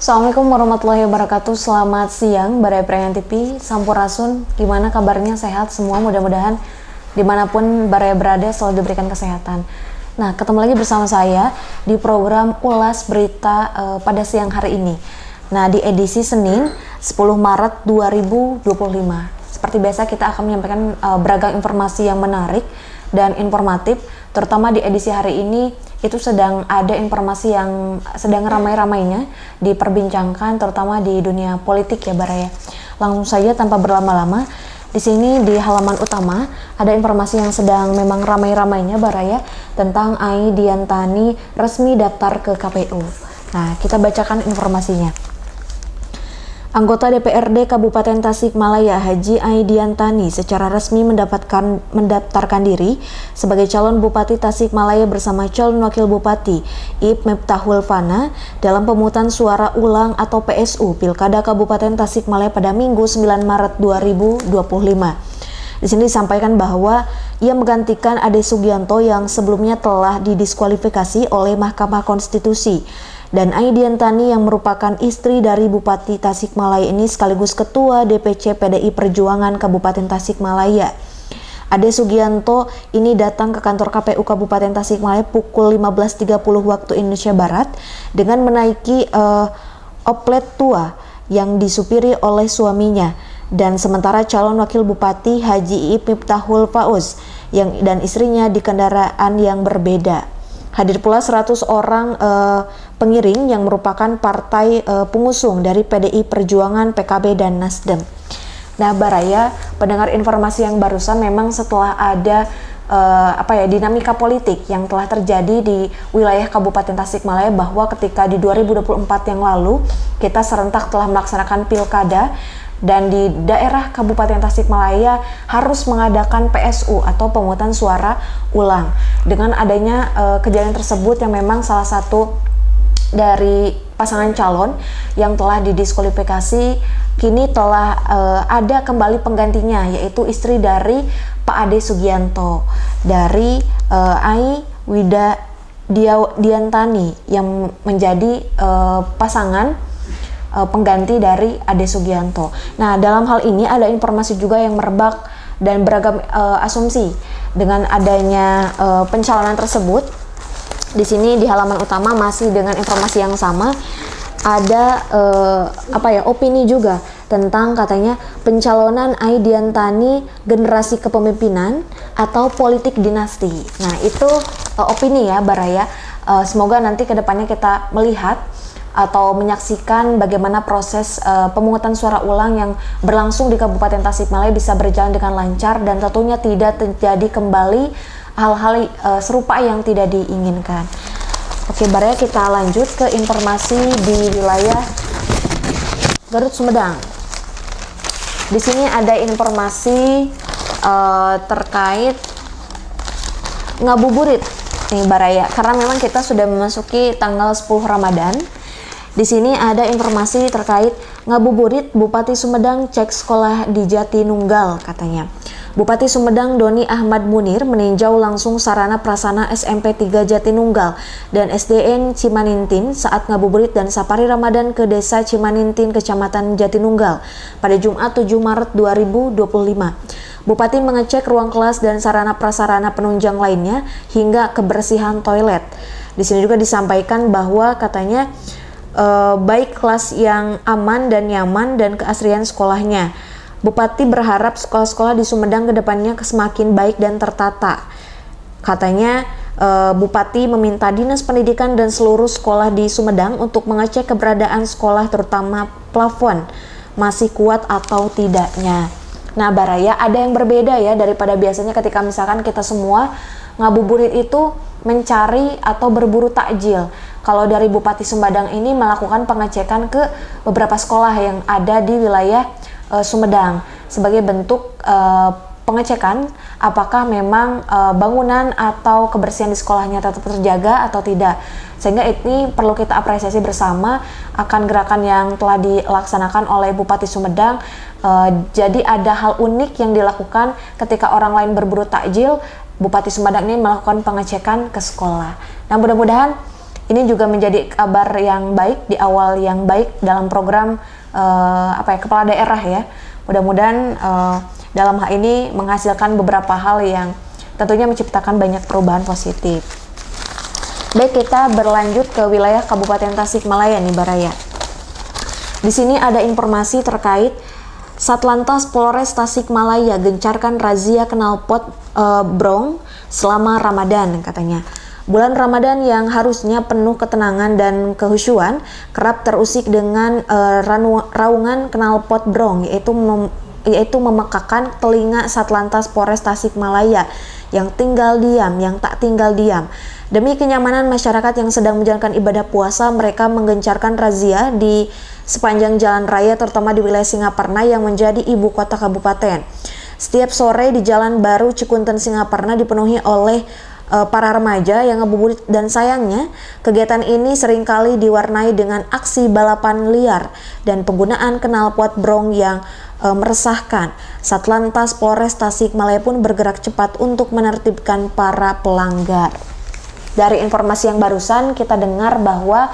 Assalamualaikum warahmatullahi wabarakatuh. Selamat siang, Barai Prayan TV, Sampurasun. Gimana kabarnya? Sehat semua? Mudah-mudahan dimanapun Barai berada selalu diberikan kesehatan. Nah, ketemu lagi bersama saya di program Ulas Berita pada siang hari ini. Nah, di edisi Senin 10 Maret 2025. Seperti biasa kita akan menyampaikan beragam informasi yang menarik dan informatif, terutama di edisi hari ini itu sedang ada informasi yang sedang ramai-ramainya diperbincangkan, terutama di dunia politik ya Baraya. Langsung saja tanpa berlama-lama, di sini di halaman utama ada informasi yang sedang memang ramai-ramainya Baraya tentang Ai Diantani resmi daftar ke KPU. Nah, kita bacakan informasinya. Anggota DPRD Kabupaten Tasikmalaya Haji Ai Diantani secara resmi mendaftarkan diri sebagai calon Bupati Tasikmalaya bersama calon Wakil Bupati Ip Miftahul Fana dalam pemungutan suara ulang atau PSU Pilkada Kabupaten Tasikmalaya pada Minggu 9 Maret 2025. Di sini disampaikan bahwa ia menggantikan Ade Sugianto yang sebelumnya telah didiskualifikasi oleh Mahkamah Konstitusi. Dan Ai Diantani yang merupakan istri dari Bupati Tasikmalaya ini sekaligus Ketua DPC PDI Perjuangan Kabupaten Tasikmalaya. Ade Sugianto ini datang ke kantor KPU Kabupaten Tasikmalaya pukul 15.30 waktu Indonesia Barat dengan menaiki oplet tua yang disupiri oleh suaminya. Dan sementara calon Wakil Bupati Haji Ip Miftahul Fauz dan istrinya di kendaraan yang berbeda. Hadir pula 100 orang pengiring yang merupakan partai pengusung dari PDI Perjuangan, PKB, dan Nasdem. Nah, Baraya, pendengar informasi yang barusan memang setelah ada dinamika politik yang telah terjadi di wilayah Kabupaten Tasikmalaya bahwa ketika di 2024 yang lalu kita serentak telah melaksanakan pilkada dan di daerah Kabupaten Tasikmalaya harus mengadakan PSU atau pemungutan suara ulang. Dengan adanya kejadian tersebut yang memang salah satu dari pasangan calon yang telah didiskualifikasi kini telah ada kembali penggantinya, yaitu istri dari Pak Ade Sugianto dari Ai Diantani yang menjadi pasangan pengganti dari Ade Sugianto. Nah, dalam hal ini ada informasi juga yang merebak dan beragam asumsi dengan adanya pencalonan tersebut. Di sini di halaman utama masih dengan informasi yang sama ada opini juga tentang katanya pencalonan Ai Diantani generasi kepemimpinan atau politik dinasti. Nah, itu opini ya Baraya. Semoga nanti kedepannya kita melihat atau menyaksikan bagaimana proses pemungutan suara ulang yang berlangsung di Kabupaten Tasikmalaya bisa berjalan dengan lancar dan tentunya tidak terjadi kembali hal-hal serupa yang tidak diinginkan. Oke, Baraya, kita lanjut ke informasi di wilayah Garut Sumedang. Di sini ada informasi terkait ngabuburit nih Baraya, karena memang kita sudah memasuki tanggal 10 Ramadan. Di sini ada informasi terkait ngabuburit Bupati Sumedang cek sekolah di Jatinunggal katanya. Bupati Sumedang Doni Ahmad Munir meninjau langsung sarana prasarana SMP 3 Jatinunggal dan SDN Cimanintin saat ngabuburit dan safari Ramadan ke Desa Cimanintin, Kecamatan Jatinunggal pada Jumat 7 Maret 2025. Bupati mengecek ruang kelas dan sarana prasarana penunjang lainnya hingga kebersihan toilet. Di sini juga disampaikan bahwa katanya baik kelas yang aman dan nyaman dan keasrian sekolahnya. Bupati berharap sekolah-sekolah di Sumedang kedepannya semakin baik dan tertata. Katanya Bupati meminta Dinas Pendidikan dan seluruh sekolah di Sumedang untuk mengecek keberadaan sekolah terutama plafon masih kuat atau tidaknya. Nah Baraya, ada yang berbeda ya daripada biasanya ketika misalkan kita semua ngabuburit itu mencari atau berburu takjil. Kalau dari Bupati Sumedang ini melakukan pengecekan ke beberapa sekolah yang ada di wilayah Sumedang sebagai bentuk pengecekan apakah memang bangunan atau kebersihan di sekolahnya tetap terjaga atau tidak. Sehingga ini perlu kita apresiasi bersama akan gerakan yang telah dilaksanakan oleh Bupati Sumedang. Jadi ada hal unik yang dilakukan ketika orang lain berburu takjil, Bupati Sumedang ini melakukan pengecekan ke sekolah. Nah, mudah-mudahan Ini juga menjadi kabar yang baik di awal yang baik dalam program kepala daerah ya. Mudah-mudahan dalam hal ini menghasilkan beberapa hal yang tentunya menciptakan banyak perubahan positif. Baik, kita berlanjut ke wilayah Kabupaten Tasikmalaya nih Baraya. Di sini ada informasi terkait Satlantas Polres Tasikmalaya gencarkan razia knalpot brong selama Ramadan katanya. Bulan Ramadan yang harusnya penuh ketenangan dan kehusyuan kerap terusik dengan raungan knalpot brong, yaitu memekakan telinga Satlantas Polres Tasikmalaya yang tak tinggal diam. Demi kenyamanan masyarakat yang sedang menjalankan ibadah puasa, mereka menggencarkan razia di sepanjang jalan raya, terutama di wilayah Singaparna yang menjadi ibu kota kabupaten. Setiap sore di Jalan Baru Cikunten Singaparna dipenuhi oleh para remaja yang ngebuburit, dan sayangnya kegiatan ini seringkali diwarnai dengan aksi balapan liar dan penggunaan knalpot brong yang meresahkan. Satlantas Polres Tasikmalaya pun bergerak cepat untuk menertibkan para pelanggar. Dari informasi yang barusan kita dengar bahwa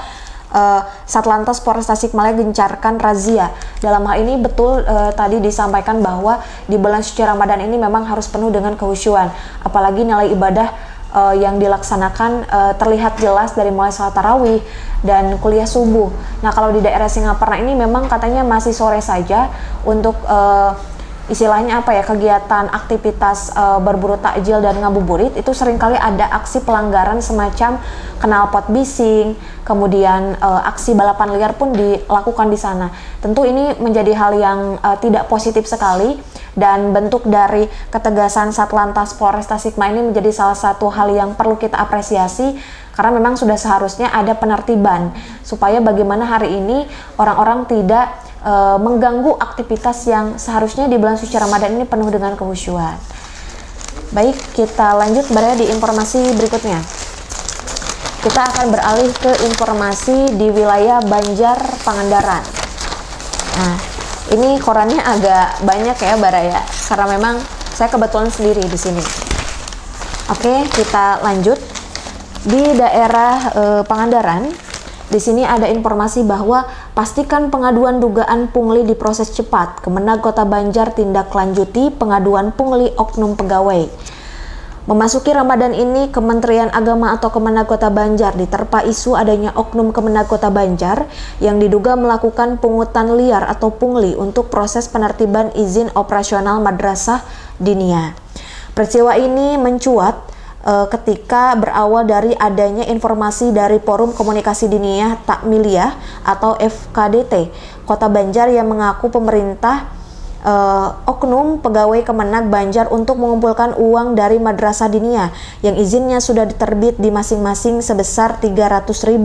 Satlantas Polres Tasikmalaya gencarkan razia. Dalam hal ini betul tadi disampaikan bahwa di bulan suci Ramadan ini memang harus penuh dengan kehusyuan, apalagi nilai ibadah yang dilaksanakan terlihat jelas dari mulai sholat tarawih dan kuliah subuh. Nah, kalau di daerah Singaparna ini memang katanya masih sore saja untuk istilahnya kegiatan aktivitas berburu takjil dan ngabuburit, itu seringkali ada aksi pelanggaran semacam knalpot bising, kemudian aksi balapan liar pun dilakukan di sana. Tentu ini menjadi hal yang tidak positif sekali, dan bentuk dari ketegasan Satlantas Polres Tasikmalaya ini menjadi salah satu hal yang perlu kita apresiasi, karena memang sudah seharusnya ada penertiban supaya bagaimana hari ini orang-orang tidak mengganggu aktivitas yang seharusnya di bulan suci Ramadan ini penuh dengan kehusyuan. Baik, kita lanjut di informasi berikutnya. Kita akan beralih ke informasi di wilayah Banjar Pangandaran. Nah, ini korannya agak banyak ya Baraya, karena memang saya kebetulan sendiri di sini. Oke, kita lanjut. Di daerah Pangandaran, di sini ada informasi bahwa pastikan pengaduan dugaan pungli diproses cepat. Kemenag Kota Banjar tindak lanjuti pengaduan pungli oknum pegawai. Memasuki Ramadan ini, Kementerian Agama atau Kemenag Kota Banjar diterpa isu adanya oknum Kemenag Kota Banjar yang diduga melakukan pungutan liar atau pungli untuk proses penertiban izin operasional madrasah diniyah. Peristiwa ini mencuat ketika berawal dari adanya informasi dari Forum Komunikasi Diniyah Takmiliyah atau FKDT Kota Banjar yang mengaku pemerintah oknum pegawai Kemenag Banjar untuk mengumpulkan uang dari madrasah diniyah yang izinnya sudah diterbit di masing-masing sebesar 300.000.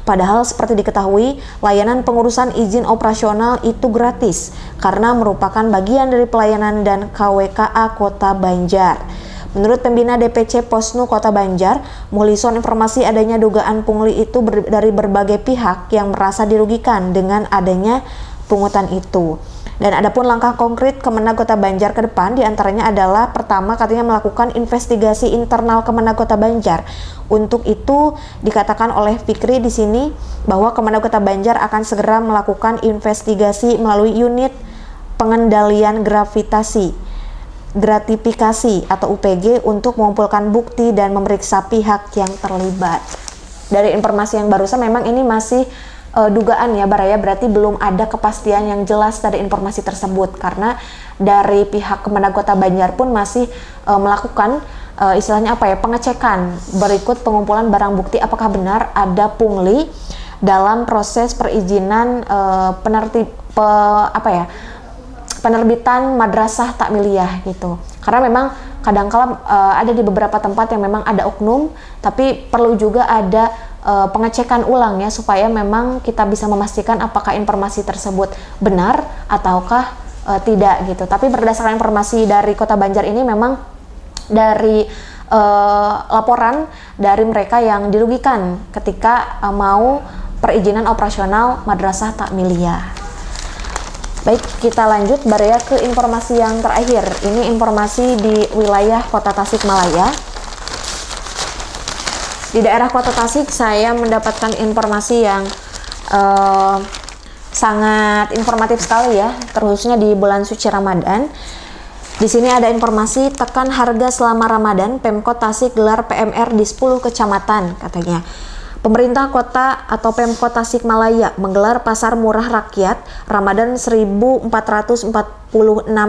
Padahal seperti diketahui, layanan pengurusan izin operasional itu gratis karena merupakan bagian dari pelayanan dan KWKA Kota Banjar. Menurut pembina DPC Posnu Kota Banjar, Mulison, informasi adanya dugaan pungli itu dari berbagai pihak yang merasa dirugikan dengan adanya pungutan itu. Dan adapun langkah konkret Kemenag Kota Banjar ke depan diantaranya adalah pertama, katanya melakukan investigasi internal Kemenag Kota Banjar. Untuk itu dikatakan oleh Fikri di sini bahwa Kemenag Kota Banjar akan segera melakukan investigasi melalui unit pengendalian gratifikasi atau UPG untuk mengumpulkan bukti dan memeriksa pihak yang terlibat. Dari informasi yang barusan memang ini masih dugaan ya Baraya, berarti belum ada kepastian yang jelas dari informasi tersebut, karena dari pihak Kemenag Kota Banjar pun masih melakukan istilahnya pengecekan berikut pengumpulan barang bukti apakah benar ada pungli dalam proses perizinan penerbitan madrasah takmiliyah gitu. Karena memang kadang-kala ada di beberapa tempat yang memang ada oknum, tapi perlu juga ada pengecekan ulang ya, supaya memang kita bisa memastikan apakah informasi tersebut benar ataukah tidak gitu. Tapi berdasarkan informasi dari Kota Banjar ini memang dari laporan dari mereka yang dirugikan ketika mau perizinan operasional madrasah takmiliyah. Baik, kita lanjut Baraya ke informasi yang terakhir. Ini informasi di wilayah Kota Tasikmalaya. di daerah Kota Tasik saya mendapatkan informasi yang sangat informatif sekali ya, terkhususnya di bulan suci Ramadan. Di sini ada informasi tekan harga selama Ramadan, Pemkot Tasik gelar PMR di 10 kecamatan katanya. Pemerintah kota atau Pemkot Tasikmalaya menggelar pasar murah rakyat Ramadan 1446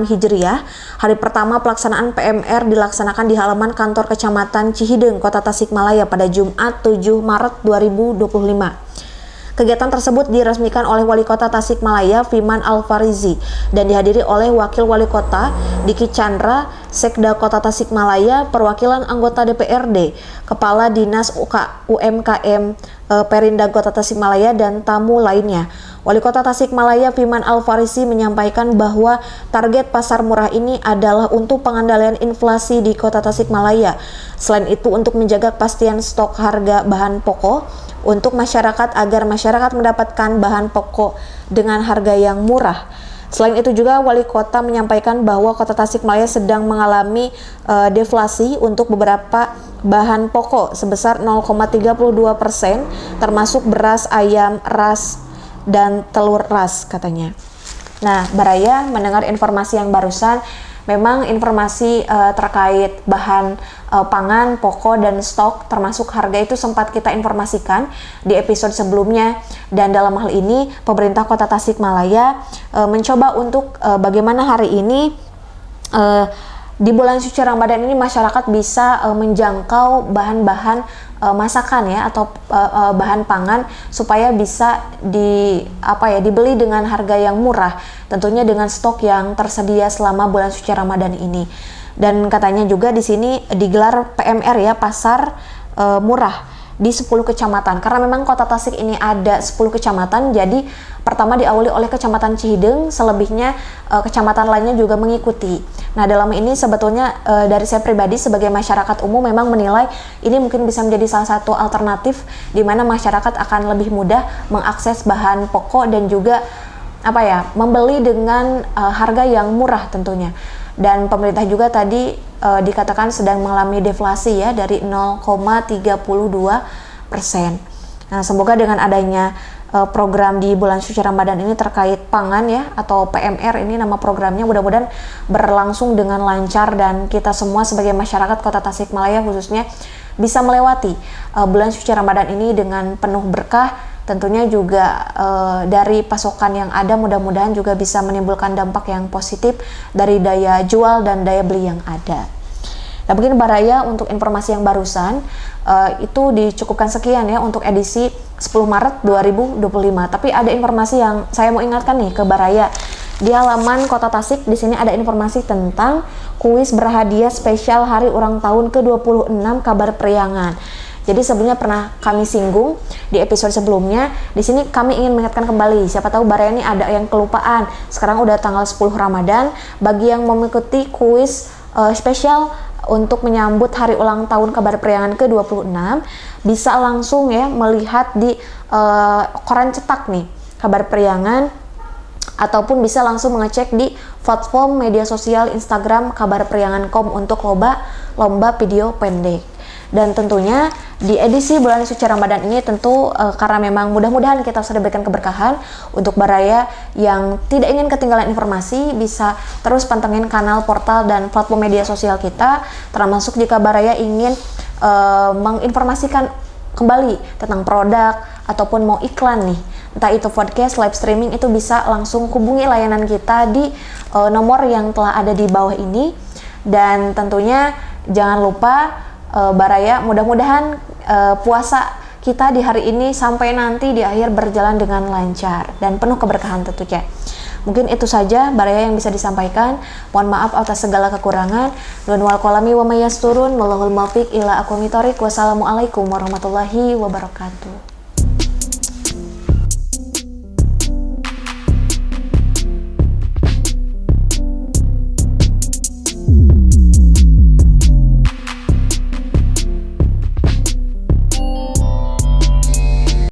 Hijriah. Hari pertama pelaksanaan PMR dilaksanakan di halaman kantor Kecamatan Cihideng, Kota Tasikmalaya pada Jumat 7 Maret 2025. Kegiatan tersebut diresmikan oleh Wali Kota Tasikmalaya Firman Alfarizi dan dihadiri oleh Wakil Wali Kota Diki Chandra, Sekda Kota Tasikmalaya, perwakilan anggota DPRD, Kepala Dinas UMKM Perindak Kota Tasikmalaya dan tamu lainnya. Wali Kota Tasikmalaya Firman Alfarizi menyampaikan bahwa target pasar murah ini adalah untuk pengendalian inflasi di Kota Tasikmalaya. Selain itu untuk menjaga kepastian stok harga bahan pokok untuk masyarakat agar masyarakat mendapatkan bahan pokok dengan harga yang murah. Selain itu juga Wali Kota menyampaikan bahwa Kota Tasikmalaya sedang mengalami deflasi untuk beberapa bahan pokok sebesar 0,32% termasuk beras, ayam ras, dan telur ras katanya. Nah, Baraya mendengar informasi yang barusan, memang informasi terkait bahan pangan, pokok, dan stok termasuk harga itu sempat kita informasikan di episode sebelumnya. Dan dalam hal ini pemerintah Kota Tasikmalaya mencoba untuk bagaimana hari ini di bulan suci Ramadan ini masyarakat bisa menjangkau bahan-bahan masakan ya atau bahan pangan supaya bisa dibeli dengan harga yang murah, tentunya dengan stok yang tersedia selama bulan suci Ramadan ini. Dan katanya juga di sini digelar PMR ya, pasar murah di 10 kecamatan. Karena memang Kota Tasik ini ada 10 kecamatan, jadi pertama diawali oleh Kecamatan Cihideng, selebihnya kecamatan lainnya juga mengikuti. Nah, dalam ini sebetulnya dari saya pribadi sebagai masyarakat umum memang menilai ini mungkin bisa menjadi salah satu alternatif di mana masyarakat akan lebih mudah mengakses bahan pokok dan juga membeli dengan harga yang murah tentunya. Dan pemerintah juga tadi dikatakan sedang mengalami deflasi ya dari 0,32%. Nah, semoga dengan adanya program di bulan suci Ramadan ini terkait pangan ya atau PMR ini nama programnya, mudah-mudahan berlangsung dengan lancar dan kita semua sebagai masyarakat Kota Tasikmalaya khususnya bisa melewati bulan suci Ramadan ini dengan penuh berkah. Tentunya juga dari pasokan yang ada mudah-mudahan juga bisa menimbulkan dampak yang positif dari daya jual dan daya beli yang ada. Nah, mungkin Baraya untuk informasi yang barusan itu dicukupkan sekian ya untuk edisi 10 Maret 2025. Tapi ada informasi yang saya mau ingatkan nih ke Baraya. Di halaman Kota Tasik di sini ada informasi tentang kuis berhadiah spesial hari ulang tahun ke-26 Kabar Priangan. Jadi sebelumnya pernah kami singgung di episode sebelumnya. Di sini kami ingin mengingatkan kembali, siapa tahu Baraya ini ada yang kelupaan. Sekarang udah tanggal 10 Ramadan, bagi yang mengikuti kuis spesial untuk menyambut hari ulang tahun Kabar Priangan ke-26, bisa langsung ya melihat di koran cetak nih Kabar Priangan, ataupun bisa langsung mengecek di platform media sosial Instagram Kabar Priangan.com untuk lomba video pendek. Dan tentunya di edisi bulan suci Ramadan ini tentu karena memang mudah-mudahan kita sudah berikan keberkahan untuk Baraya yang tidak ingin ketinggalan informasi, bisa terus pantengin kanal, portal, dan platform media sosial kita, termasuk jika Baraya ingin menginformasikan kembali tentang produk ataupun mau iklan nih, entah itu podcast, live streaming, itu bisa langsung hubungi layanan kita di nomor yang telah ada di bawah ini. Dan tentunya jangan lupa Baraya, mudah-mudahan puasa kita di hari ini sampai nanti di akhir berjalan dengan lancar dan penuh keberkahan tentunya. Mungkin itu saja Baraya yang bisa disampaikan. Mohon maaf atas segala kekurangan. Nun wal qalami wa may yasturun, wallahul muwaffiq ila aqwamit thoriq. Wassalamualaikum warahmatullahi wabarakatuh.